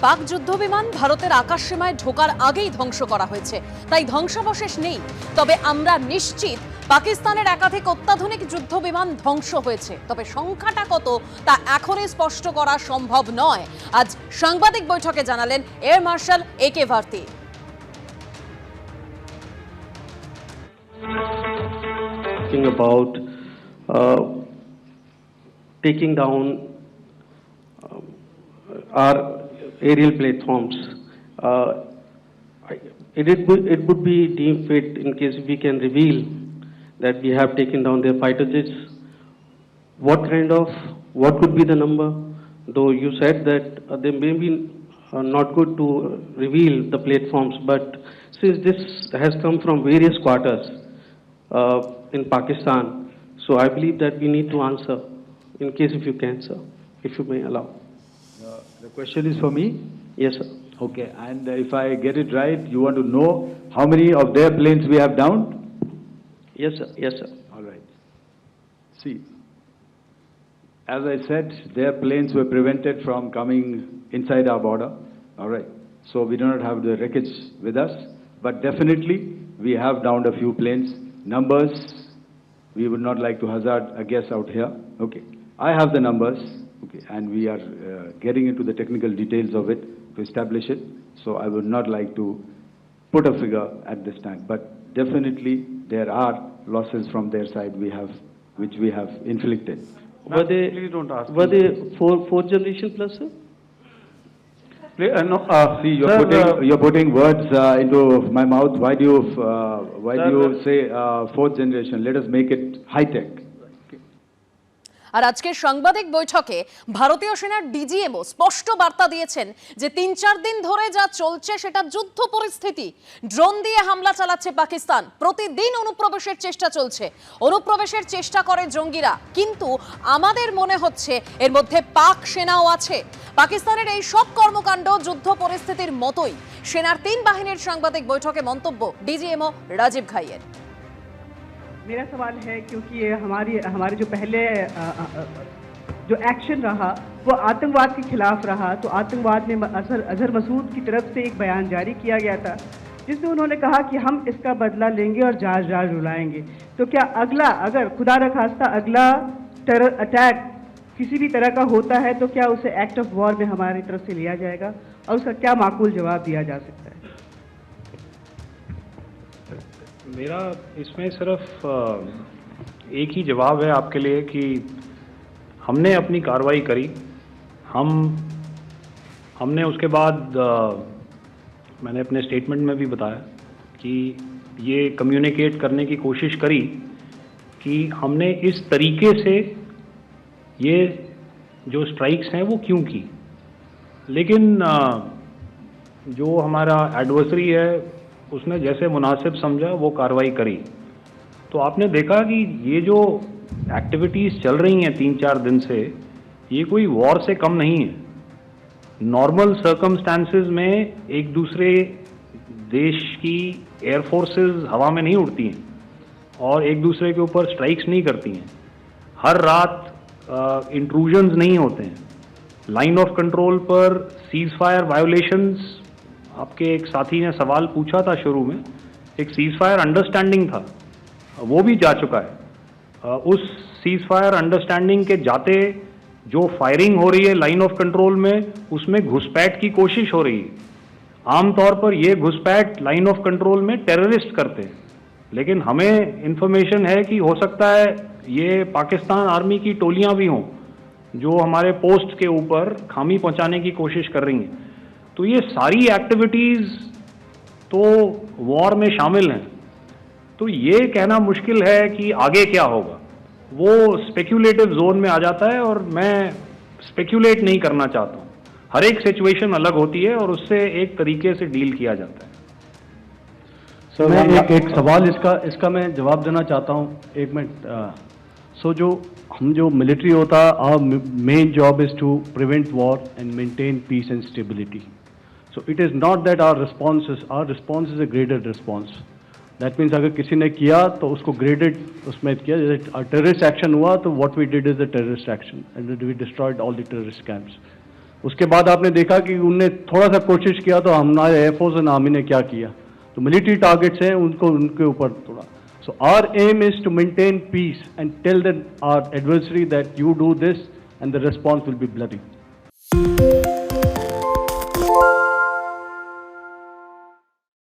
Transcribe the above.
পাক যুদ্ধ বিমান ভারতের আকাশ সীমায় ঢোকার আগেই ধ্বংস করা হয়েছে, তাই ধ্বংসাবশেষ নেই। তবে আমরা নিশ্চিত পাকিস্তানের একাধিক অত্যাধুনিক যুদ্ধ বিমান ধ্বংস হয়েছে, তবে সংখ্যাটা কত তা এখনই স্পষ্ট করা সম্ভব নয়। আজ সাংবাদিক বৈঠকে জানালেন এয়ার মার্শাল একে Bharati. About taking down our aerial platforms. It would be deemed fit in case we can reveal that we have taken down their fighter jets. What could be the number? Though you said that they may be not good to reveal the platforms, but since this has come from various quarters in Pakistan, so I believe that we need to answer, in case if you can, sir, if you may allow. The question is for me? Yes, sir. Okay, and if I get it right, you want to know how many of their planes we have downed? Yes, sir. Yes, sir. All right. See, as I said, their planes were prevented from coming inside our border. All right. So we do not have the wreckage with us, but definitely we have downed a few planes. Numbers, we would not like to hazard a guess out here. Okay. I have the numbers. Okay, and we are getting into the technical details of it to establish it. So I would not like to put a figure at this time, but definitely there are losses from their side which we have inflicted. Were they fourth generation plus, sir? No, see, you're putting words into my mouth. Why do you say fourth generation? Let us make it high tech. আর আজকের সাংবাদিক বৈঠকে ভারতীয় সেনার DGMO স্পষ্ট বার্তা দিয়েছেন যে ৩-৪ দিন ধরে যা চলছে সেটা যুদ্ধ পরিস্থিতি। ড্রোন দিয়ে হামলা চালাচ্ছে পাকিস্তান, প্রতিদিন অনুপ্রবেশের চেষ্টা চলছে, অনুপ্রবেশের চেষ্টা করে জঙ্গিরা, কিন্তু আমাদের মনে হচ্ছে এর মধ্যে পাক সেনাও আছে। পাকিস্তানের এই সব কর্মকাণ্ড যুদ্ধ পরিস্থিতির মতোই। সেনার 3 বাহিনীর সাংবাদিক বৈঠকে মন্তব্য ডিজিএমও রাজীব ঘাইয়ের। मेरा सवाल है, क्योंकि ये हमारे जो पहले जो एक्शन रहा वो आतंकवाद के खिलाफ रहा, तो आतंकवाद में अजहर मसूद की तरफ से एक बयान जारी किया गया था जिसमें उन्होंने कहा कि हम इसका बदला लेंगे और जाज रुलाएंगे। तो क्या अगला, अगर खुदा न खास्ता अगला टेरर अटैक किसी भी तरह का होता है, तो क्या उसे एक्ट ऑफ वॉर में हमारी तरफ से लिया जाएगा और उसका क्या माकूल जवाब दिया जा सकता है? मेरा इसमें सिर्फ एक ही जवाब है आपके लिए कि हमने अपनी कार्रवाई करी। हमने उसके बाद मैंने अपने स्टेटमेंट में भी बताया कि ये कम्युनिकेट करने की कोशिश करी कि हमने इस तरीके से ये जो स्ट्राइक्स हैं वो क्यों की। लेकिन जो हमारा एडवर्सरी है उसने जैसे मुनासिब समझा वो कार्रवाई करी। तो आपने देखा कि ये जो एक्टिविटीज़ चल रही हैं 3-4 दिन से, ये कोई वॉर से कम नहीं है। नॉर्मल सर्कमस्टांसेस में एक दूसरे देश की एयरफोर्सेस हवा में नहीं उड़ती हैं और एक दूसरे के ऊपर स्ट्राइक्स नहीं करती हैं। हर रात इंट्रूजन्स नहीं होते हैं। लाइन ऑफ कंट्रोल पर सीज फायर वायोलेशंस, आपके एक साथी ने सवाल पूछा था शुरू में, एक सीज फायर अंडरस्टैंडिंग था, वो भी जा चुका है। उस सीज फायर अंडरस्टैंडिंग के जाते जो फायरिंग हो रही है लाइन ऑफ कंट्रोल में, उसमें घुसपैठ की कोशिश हो रही है। आमतौर पर ये घुसपैठ लाइन ऑफ कंट्रोल में टेररिस्ट करते हैं, लेकिन हमें इन्फॉर्मेशन है कि हो सकता है ये पाकिस्तान आर्मी की टोलियां भी हों जो हमारे पोस्ट के ऊपर खामी पहुंचाने की कोशिश कर रही हैं। तो ये सारी एक्टिविटीज़ तो वॉर में शामिल हैं। तो ये कहना मुश्किल है कि आगे क्या होगा, वो स्पेक्यूलेटिव जोन में आ जाता है और मैं स्पेक्यूलेट नहीं करना चाहता हूँ। हर एक सिचुएशन अलग होती है और उससे एक तरीके से डील किया जाता है। सर मैं एक सवाल इसका मैं जवाब देना चाहता हूँ, 1 मिनट। जो मिलिट्री होता है, our main job is to prevent war and maintain peace and stability. So it is not that our response is a graded response. That means अगर किसी ने किया तो उसको graded उसमें किया, जैसे terrorist action हुआ तो what we did is a terrorist action and we destroyed all the terrorist camps. उसके बाद आपने देखा कि उनने थोड़ा सा कोशिश किया तो हमारे एयरफोर्स एंड आर्मी ने क्या किया, तो मिलिट्री टारगेट्स हैं उनको उनके ऊपर थोड़ा. So our aim is to maintain peace and tell our adversary that you do this and the response will be bloody.